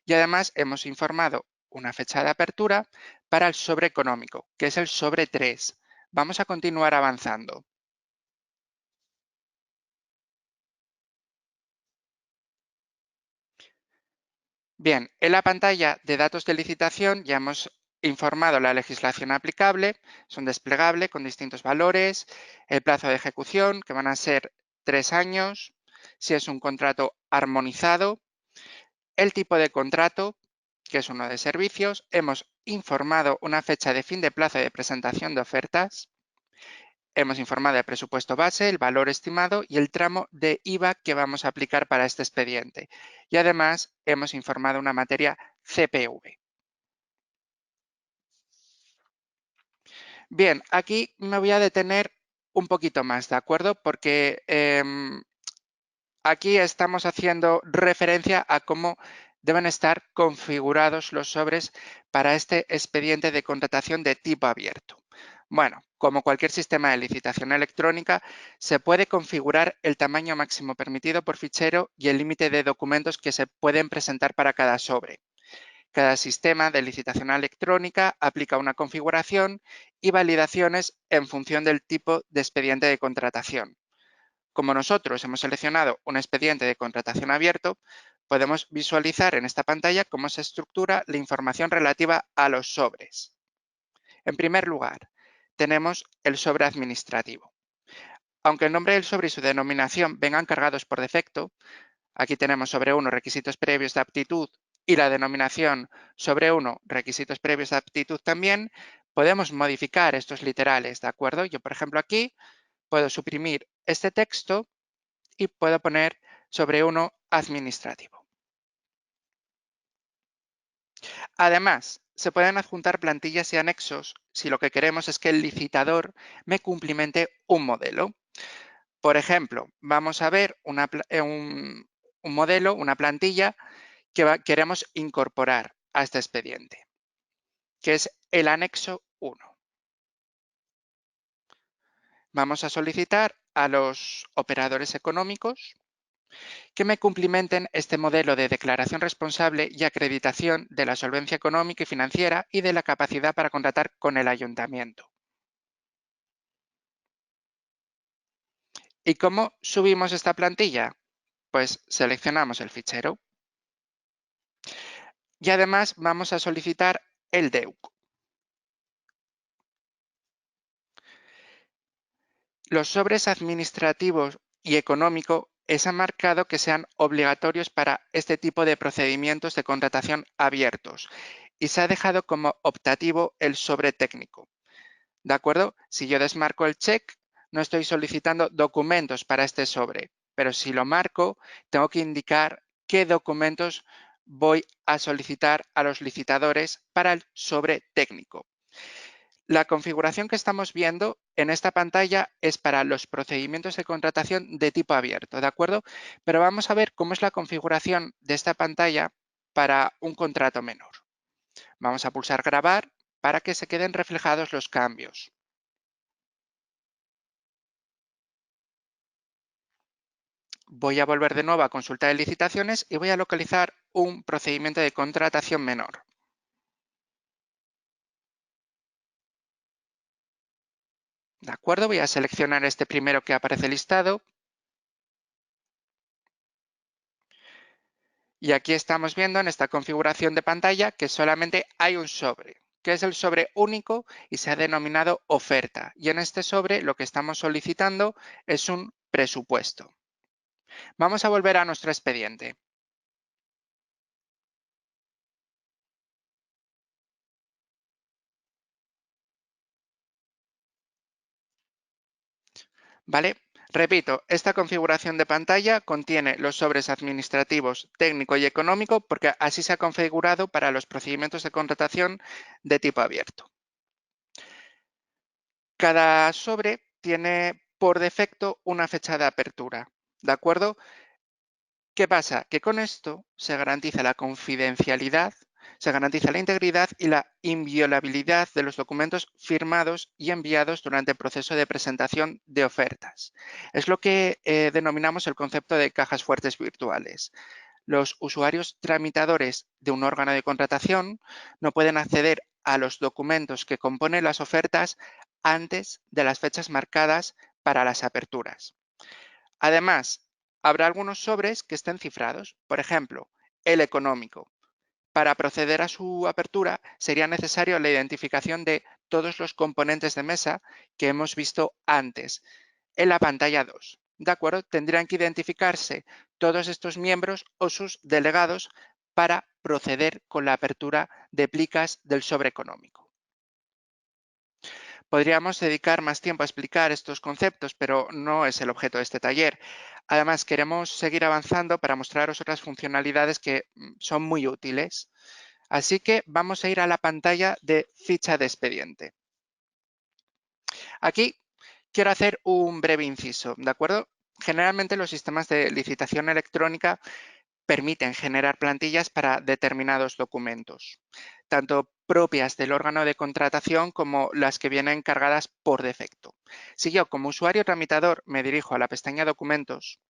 C: Y además hemos informado una fecha de apertura para el sobre económico, que es el sobre 3. Vamos a continuar avanzando. Bien, en la pantalla de datos de licitación ya hemos informado la legislación aplicable, es un desplegable con distintos valores, el plazo de ejecución, que van a ser 3 años, si es un contrato armonizado, el tipo de contrato, que es uno de servicios, hemos informado una fecha de fin de plazo de presentación de ofertas, hemos informado el presupuesto base, el valor estimado y el tramo de IVA que vamos a aplicar para este expediente. Y además hemos informado una materia CPV. Bien, aquí me voy a detener un poquito más, ¿de acuerdo? Porque aquí estamos haciendo referencia a cómo deben estar configurados los sobres para este expediente de contratación de tipo abierto. Bueno, como cualquier sistema de licitación electrónica, se puede configurar el tamaño máximo permitido por fichero y el límite de documentos que se pueden presentar para cada sobre. Cada sistema de licitación electrónica aplica una configuración y validaciones en función del tipo de expediente de contratación. Como nosotros hemos seleccionado un expediente de contratación abierto, podemos visualizar en esta pantalla cómo se estructura la información relativa a los sobres. En primer lugar, tenemos el sobre administrativo. Aunque el nombre del sobre y su denominación vengan cargados por defecto, aquí tenemos sobre 1 requisitos previos de aptitud y la denominación sobre 1 requisitos previos de aptitud también, podemos modificar estos literales, ¿de acuerdo? Yo, por ejemplo, aquí puedo suprimir este texto y puedo poner sobre 1 administrativo. Además, se pueden adjuntar plantillas y anexos si lo que queremos es que el licitador me cumplimente un modelo. Por ejemplo, vamos a ver un modelo, una plantilla que queremos incorporar a este expediente, que es el anexo 1. Vamos a solicitar a los operadores económicos que me cumplimenten este modelo de declaración responsable y acreditación de la solvencia económica y financiera y de la capacidad para contratar con el ayuntamiento. ¿Y cómo subimos esta plantilla? Pues seleccionamos el fichero y además vamos a solicitar el DEUC. Los sobres administrativos y económico se ha marcado que sean obligatorios para este tipo de procedimientos de contratación abiertos y se ha dejado como optativo el sobre técnico. ¿De acuerdo? Si yo desmarco el check, no estoy solicitando documentos para este sobre, pero si lo marco, tengo que indicar qué documentos voy a solicitar a los licitadores para el sobre técnico. La configuración que estamos viendo en esta pantalla es para los procedimientos de contratación de tipo abierto, ¿de acuerdo? Pero vamos a ver cómo es la configuración de esta pantalla para un contrato menor. Vamos a pulsar grabar para que se queden reflejados los cambios. Voy a volver de nuevo a consulta de licitaciones y voy a localizar un procedimiento de contratación menor. ¿De acuerdo? Voy a seleccionar este primero que aparece listado. Y aquí estamos viendo en esta configuración de pantalla que solamente hay un sobre, que es el sobre único y se ha denominado oferta. Y en este sobre lo que estamos solicitando es un presupuesto. Vamos a volver a nuestro expediente. ¿Vale? Repito, esta configuración de pantalla contiene los sobres administrativos, técnico y económico porque así se ha configurado para los procedimientos de contratación de tipo abierto. Cada sobre tiene por defecto una fecha de apertura, ¿de acuerdo? ¿Qué pasa? Que con esto se garantiza la confidencialidad, se garantiza la integridad y la inviolabilidad de los documentos firmados y enviados durante el proceso de presentación de ofertas. Es lo que denominamos el concepto de cajas fuertes virtuales. Los usuarios tramitadores de un órgano de contratación no pueden acceder a los documentos que componen las ofertas antes de las fechas marcadas para las aperturas. Además, habrá algunos sobres que estén cifrados. Por ejemplo, el económico. Para proceder a su apertura sería necesario la identificación de todos los componentes de mesa que hemos visto antes en la pantalla 2. ¿De acuerdo? Tendrán que identificarse todos estos miembros o sus delegados para proceder con la apertura de plicas del sobre económico. Podríamos dedicar más tiempo a explicar estos conceptos, pero no es el objeto de este taller. Además, queremos seguir avanzando para mostraros otras funcionalidades que son muy útiles. Así que vamos a ir a la pantalla de ficha de expediente. Aquí quiero hacer un breve inciso, ¿de acuerdo? Generalmente los sistemas de licitación electrónica permiten generar plantillas para determinados documentos, tanto propias del órgano de contratación como las que vienen cargadas por defecto. Si yo como usuario tramitador me dirijo a la pestaña Documentos,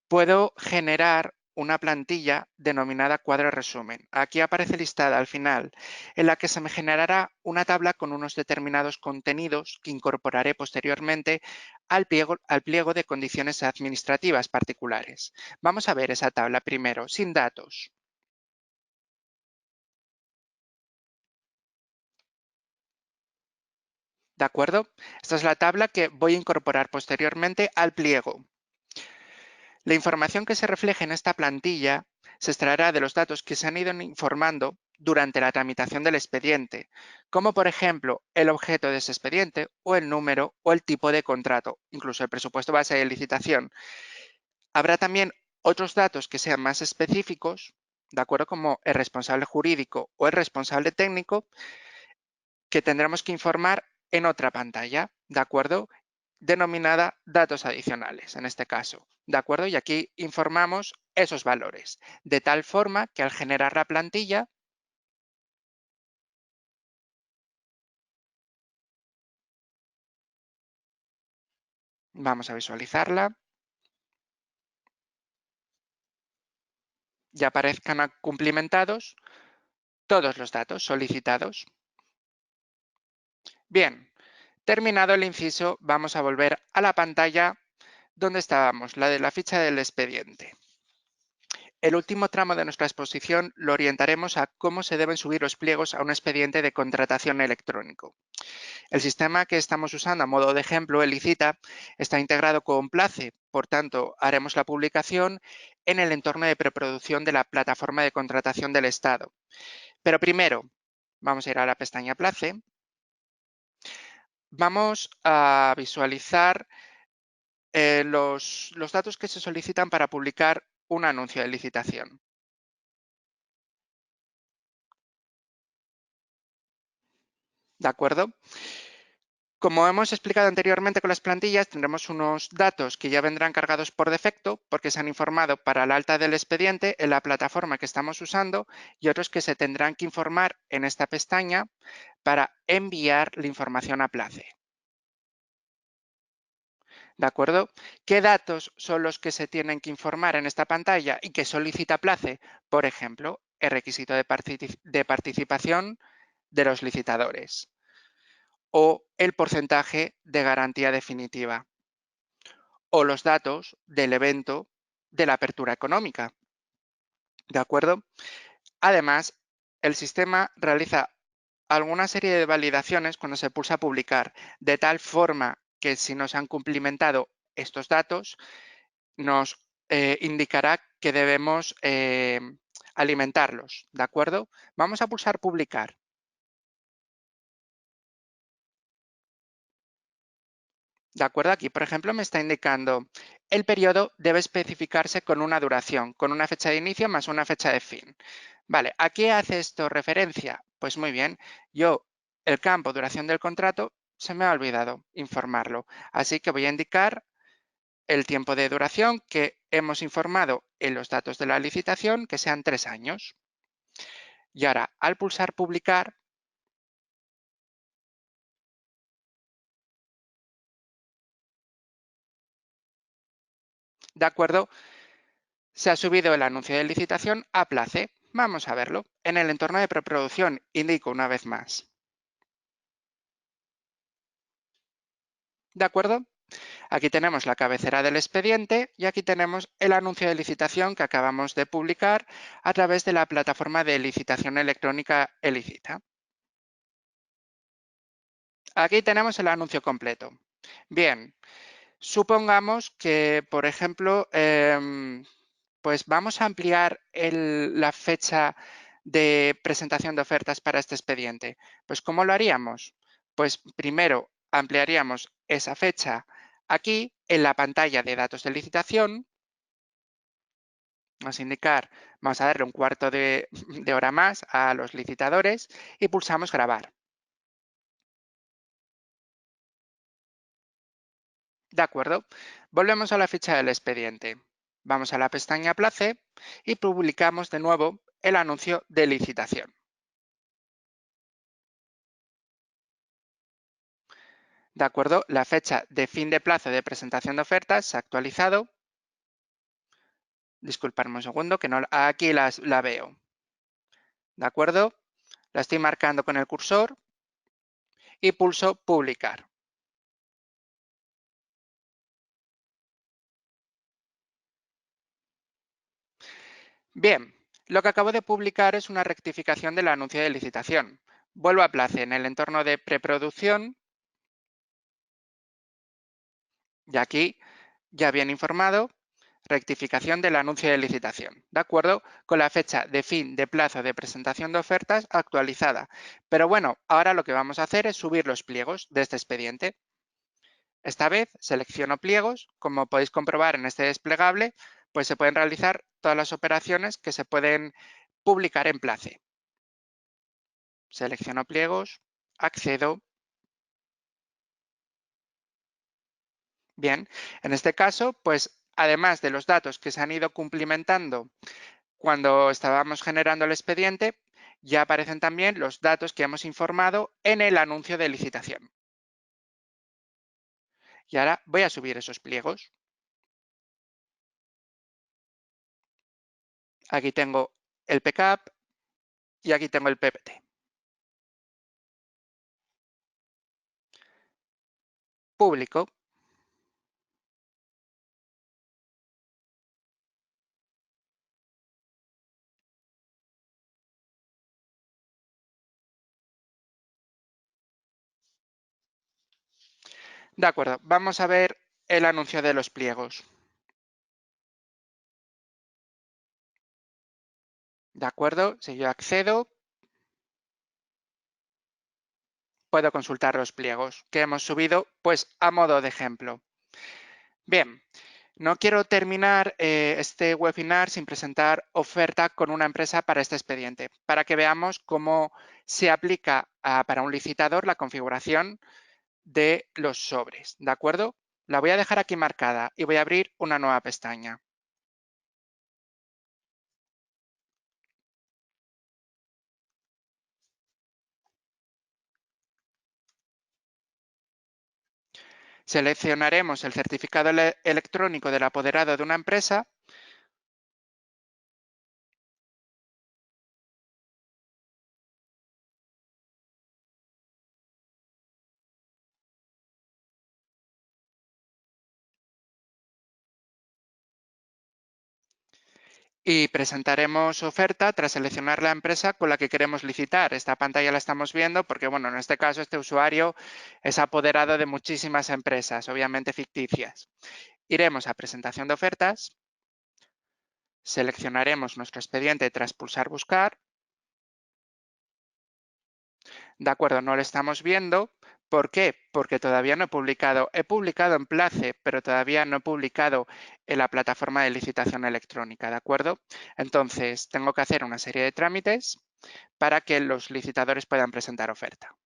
C: puedo generar una plantilla denominada cuadro resumen. Aquí aparece listada al final, en la que se me generará una tabla con unos determinados contenidos que incorporaré posteriormente al pliego de condiciones administrativas particulares. Vamos a ver esa tabla primero, sin datos. ¿De acuerdo? Esta es la tabla que voy a incorporar posteriormente al pliego. La información que se refleje en esta plantilla se extraerá de los datos que se han ido informando durante la tramitación del expediente, como por ejemplo el objeto de ese expediente o el número o el tipo de contrato, incluso el presupuesto base de licitación. Habrá también otros datos que sean más específicos, de acuerdo, como el responsable jurídico o el responsable técnico, que tendremos que informar en otra pantalla, ¿de acuerdo? Denominada datos adicionales, en este caso, ¿de acuerdo? Y aquí informamos esos valores, de tal forma que al generar la plantilla, vamos a visualizarla, ya aparezcan cumplimentados todos los datos solicitados. Bien, terminado el inciso, vamos a volver a la pantalla donde estábamos, la de la ficha del expediente. El último tramo de nuestra exposición lo orientaremos a cómo se deben subir los pliegos a un expediente de contratación electrónico. El sistema que estamos usando a modo de ejemplo, el Licita, está integrado con Place, por tanto, haremos la publicación en el entorno de preproducción de la plataforma de contratación del Estado. Pero primero, vamos a ir a la pestaña Place. Vamos a visualizar los datos que se solicitan para publicar un anuncio de licitación. ¿De acuerdo? Como hemos explicado anteriormente con las plantillas, tendremos unos datos que ya vendrán cargados por defecto porque se han informado para la alta del expediente en la plataforma que estamos usando y otros que se tendrán que informar en esta pestaña para enviar la información a Place. ¿De acuerdo? ¿Qué datos son los que se tienen que informar en esta pantalla y que solicita Place? Por ejemplo, el requisito de participación de los licitadores o el porcentaje de garantía definitiva o los datos del evento de la apertura económica. ¿De acuerdo? Además, el sistema realiza alguna serie de validaciones cuando se pulsa publicar, de tal forma que si nos han cumplimentado estos datos, nos indicará que debemos alimentarlos, ¿de acuerdo? Vamos a pulsar publicar. De acuerdo, aquí, por ejemplo, me está indicando el periodo debe especificarse con una duración, con una fecha de inicio más una fecha de fin. Vale, ¿a qué hace esto referencia? Pues muy bien, yo el campo duración del contrato se me ha olvidado informarlo, así que voy a indicar el tiempo de duración que hemos informado en los datos de la licitación, que sean 3 años. Y ahora, al pulsar publicar, de acuerdo, se ha subido el anuncio de licitación a Place. Vamos a verlo. En el entorno de preproducción, indico una vez más. ¿De acuerdo? Aquí tenemos la cabecera del expediente y aquí tenemos el anuncio de licitación que acabamos de publicar a través de la plataforma de licitación electrónica Elicita. Aquí tenemos el anuncio completo. Bien, supongamos que, por ejemplo, pues vamos a ampliar la fecha de presentación de ofertas para este expediente. Pues, ¿cómo lo haríamos? Pues primero ampliaríamos esa fecha aquí en la pantalla de datos de licitación. Vamos a indicar, vamos a darle un cuarto de hora más a los licitadores y pulsamos grabar. De acuerdo, volvemos a la ficha del expediente. Vamos a la pestaña Place y publicamos de nuevo el anuncio de licitación. De acuerdo, la fecha de fin de plazo de presentación de ofertas se ha actualizado. Disculpadme un segundo, que no, aquí la veo. De acuerdo, la estoy marcando con el cursor y pulso publicar. Bien, lo que acabo de publicar es una rectificación del anuncio de licitación. Vuelvo a Place en el entorno de preproducción y aquí, ya bien informado, rectificación del anuncio de licitación, ¿de acuerdo? Con la fecha de fin de plazo de presentación de ofertas actualizada. Pero bueno, ahora lo que vamos a hacer es subir los pliegos de este expediente. Esta vez selecciono pliegos. Como podéis comprobar en este desplegable, pues se pueden realizar todas las operaciones que se pueden publicar en Place. Selecciono pliegos, accedo. Bien, en este caso, pues además de los datos que se han ido cumplimentando cuando estábamos generando el expediente, ya aparecen también los datos que hemos informado en el anuncio de licitación. Y ahora voy a subir esos pliegos. Aquí tengo el PCAP y aquí tengo el PPT. Publico. De acuerdo, vamos a ver el anuncio de los pliegos. De acuerdo, si yo accedo, puedo consultar los pliegos que hemos subido, pues a modo de ejemplo. Bien, no quiero terminar este webinar sin presentar oferta con una empresa para este expediente, para que veamos cómo se aplica para un licitador la configuración de los sobres, ¿de acuerdo? La voy a dejar aquí marcada y voy a abrir una nueva pestaña. Seleccionaremos el certificado electrónico del apoderado de una empresa. Y presentaremos oferta tras seleccionar la empresa con la que queremos licitar. Esta pantalla la estamos viendo porque, bueno, en este caso este usuario es apoderado de muchísimas empresas, obviamente ficticias. Iremos a presentación de ofertas, seleccionaremos nuestro expediente tras pulsar buscar. De acuerdo, no lo estamos viendo. ¿Por qué? Porque todavía no he publicado. He publicado en Place, pero todavía no he publicado en la plataforma de licitación electrónica, ¿de acuerdo? Entonces, tengo que hacer una serie de trámites para que los licitadores puedan presentar oferta.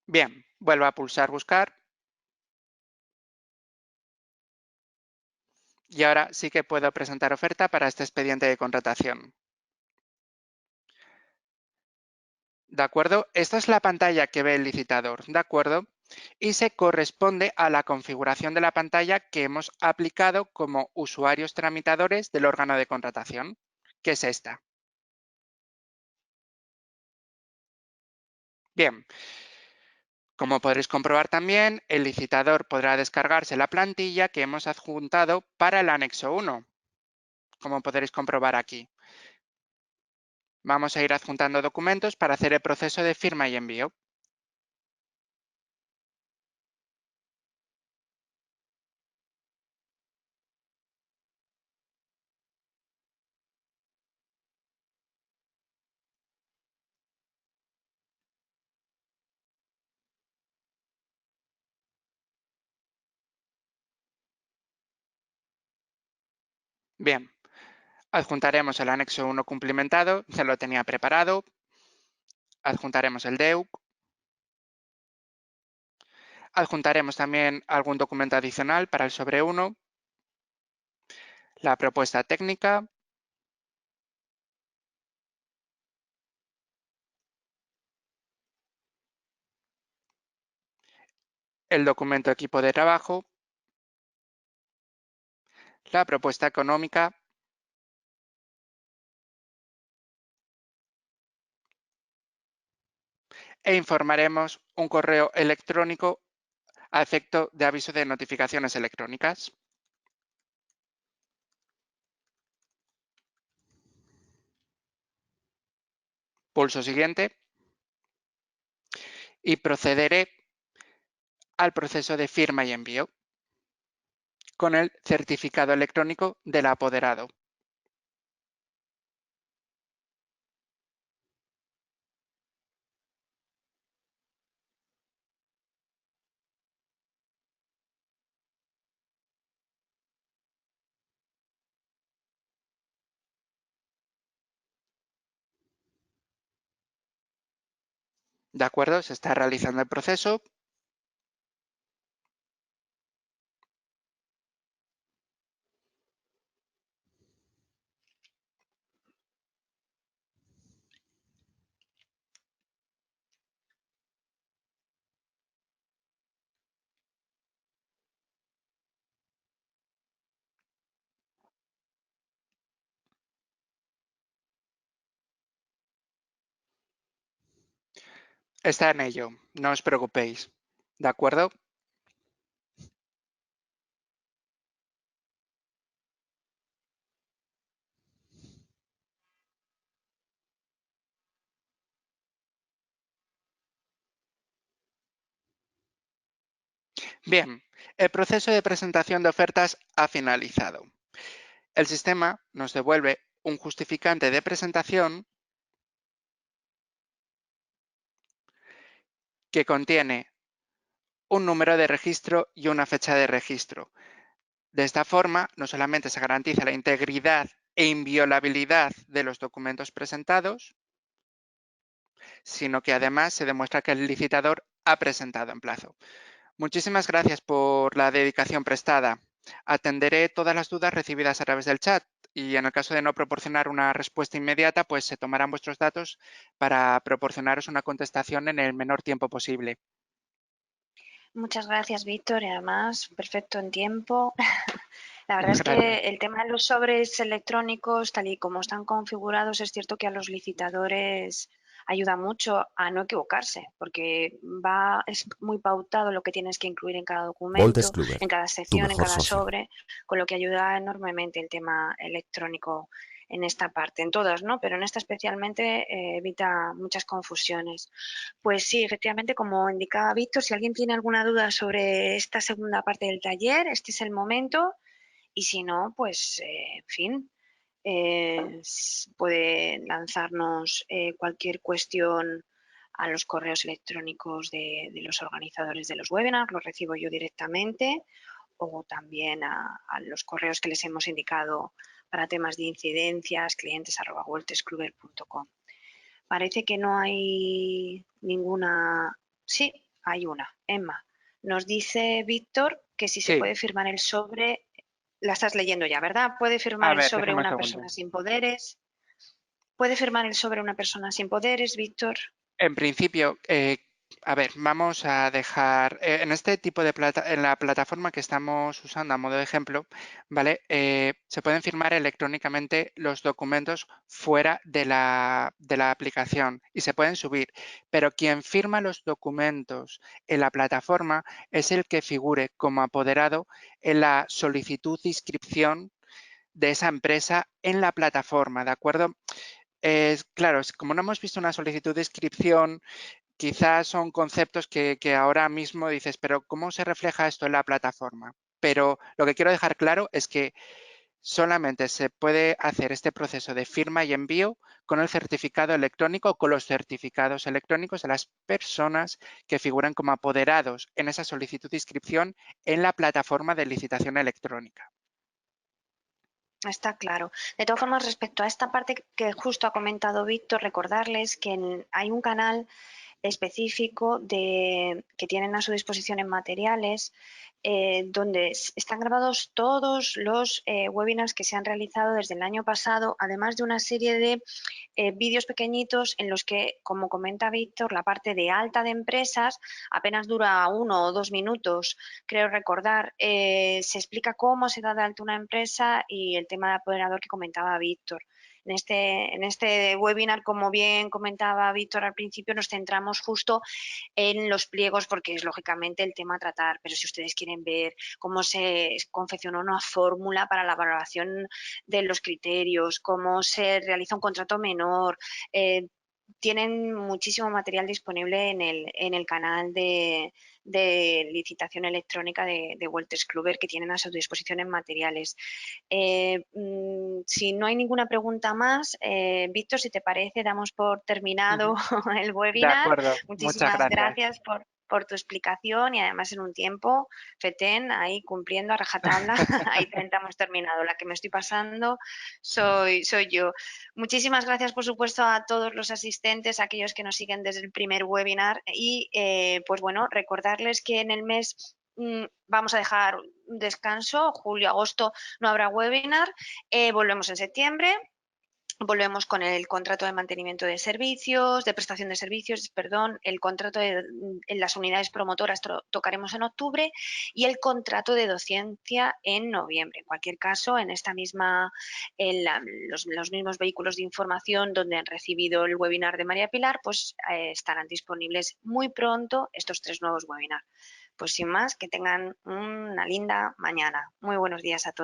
C: Bien, vuelvo a pulsar buscar. Y ahora sí que puedo presentar oferta para este expediente de contratación. ¿De acuerdo? Esta es la pantalla que ve el licitador, ¿de acuerdo? Y se corresponde a la configuración de la pantalla que hemos aplicado como usuarios tramitadores del órgano de contratación, que es esta. Bien, como podréis comprobar también, el licitador podrá descargarse la plantilla que hemos adjuntado para el anexo 1, como podréis comprobar aquí. Vamos a ir adjuntando documentos para hacer el proceso de firma y envío. Bien, adjuntaremos el anexo 1 cumplimentado, se lo tenía preparado. Adjuntaremos el DEUC. Adjuntaremos también algún documento adicional para el sobre 1, la propuesta técnica, el documento equipo de trabajo, la propuesta económica e informaremos un correo electrónico a efecto de aviso de notificaciones electrónicas. Pulso siguiente y procederé al proceso de firma y envío con el certificado electrónico del apoderado. ¿De acuerdo? Se está realizando el proceso. Está en ello, no os preocupéis. ¿De acuerdo? Bien, el proceso de presentación de ofertas ha finalizado. El sistema nos devuelve un justificante de presentación que contiene un número de registro y una fecha de registro. De esta forma, no solamente se garantiza la integridad e inviolabilidad de los documentos presentados, sino que además se demuestra que el licitador ha presentado en plazo. Muchísimas gracias por la dedicación prestada. Atenderé todas las dudas recibidas a través del chat y en el caso de no proporcionar una respuesta inmediata, pues se tomarán vuestros datos para proporcionaros una contestación en el menor tiempo posible.
A: Muchas gracias, Víctor, y además perfecto en tiempo. La verdad es
C: Claro.
A: que el tema de los sobres electrónicos, tal y como están configurados, es cierto que a los licitadores ayuda mucho a no equivocarse, porque es muy pautado lo que tienes que incluir en cada
D: Wolters
A: documento,
D: Kluwer,
A: en cada
D: tu
A: sección, en
D: mejor
A: cada
D: socio.
A: sobre, con lo que ayuda enormemente el tema electrónico en esta parte, en todas, ¿no? Pero en esta especialmente evita muchas confusiones. Pues sí, efectivamente, como indicaba Víctor, si alguien tiene alguna duda sobre esta segunda parte del taller, este es el momento. Y si no, pues, en fin, puede lanzarnos cualquier cuestión a los correos electrónicos de los organizadores de los webinars, los recibo yo directamente, o también a los correos que les hemos indicado para temas de incidencias, clientes@wolterskluwer.com. Parece que no hay ninguna... Sí, hay una. Emma, nos dice Víctor que si se
C: Sí,
A: puede firmar el sobre, la estás leyendo ya, ¿verdad? ¿Puede
C: a
A: firmar el
C: ver,
A: sobre
C: déjame un
A: una
C: segundo.
A: persona sin poderes? ¿Puede firmar el sobre una persona sin poderes, Víctor?
C: En principio, a ver, vamos a dejar, en este tipo de en la plataforma que estamos usando a modo de ejemplo, ¿vale? Se pueden firmar electrónicamente los documentos fuera de la aplicación y se pueden subir, pero quien firma los documentos en la plataforma es el que figure como apoderado en la solicitud de inscripción de esa empresa en la plataforma, ¿de acuerdo? Claro, como no hemos visto una solicitud de inscripción, quizás son conceptos que ahora mismo dices, pero ¿cómo se refleja esto en la plataforma? Pero lo que quiero dejar claro es que solamente se puede hacer este proceso de firma y envío con el certificado electrónico o con los certificados electrónicos de las personas que figuran como apoderados en esa solicitud de inscripción en la plataforma de licitación electrónica.
A: Está claro. De todas formas, respecto a esta parte que justo ha comentado Víctor, recordarles que hay un canal específico que tienen a su disposición en materiales, donde están grabados todos los webinars que se han realizado desde el año pasado, además de una serie de vídeos pequeñitos en los que, como comenta Víctor, la parte de alta de empresas apenas dura 1 o 2 minutos, creo recordar. Se explica cómo se da de alta una empresa y el tema de apoderador que comentaba Víctor. En este webinar, como bien comentaba Víctor al principio, nos centramos justo en los pliegos porque es lógicamente el tema a tratar, pero si ustedes quieren ver cómo se confecciona una fórmula para la valoración de los criterios, cómo se realiza un contrato menor, tienen muchísimo material disponible en el canal de licitación electrónica de Wolters Kluwer que tienen a su disposición en materiales. Si no hay ninguna pregunta más, Víctor, si te parece, damos por terminado el
C: De
A: webinar.
C: acuerdo, muchas
A: Muchísimas
C: gracias.
A: gracias por tu explicación y además en un tiempo, FETEN, ahí cumpliendo a rajatabla, ahí hemos terminado. La que me estoy pasando soy yo. Muchísimas gracias, por supuesto, a todos los asistentes, a aquellos que nos siguen desde el primer webinar y, pues bueno, recordarles que en el mes vamos a dejar un descanso, julio, agosto no habrá webinar, volvemos en septiembre. Volvemos con el contrato de mantenimiento de servicios, de prestación de servicios, perdón, el contrato en las unidades promotoras tocaremos en octubre y el contrato de docencia en noviembre. En cualquier caso, en esta misma, los mismos vehículos de información donde han recibido el webinar de María Pilar, pues estarán disponibles muy pronto estos 3 nuevos webinars. Pues sin más, que tengan una linda mañana. Muy buenos días a todos.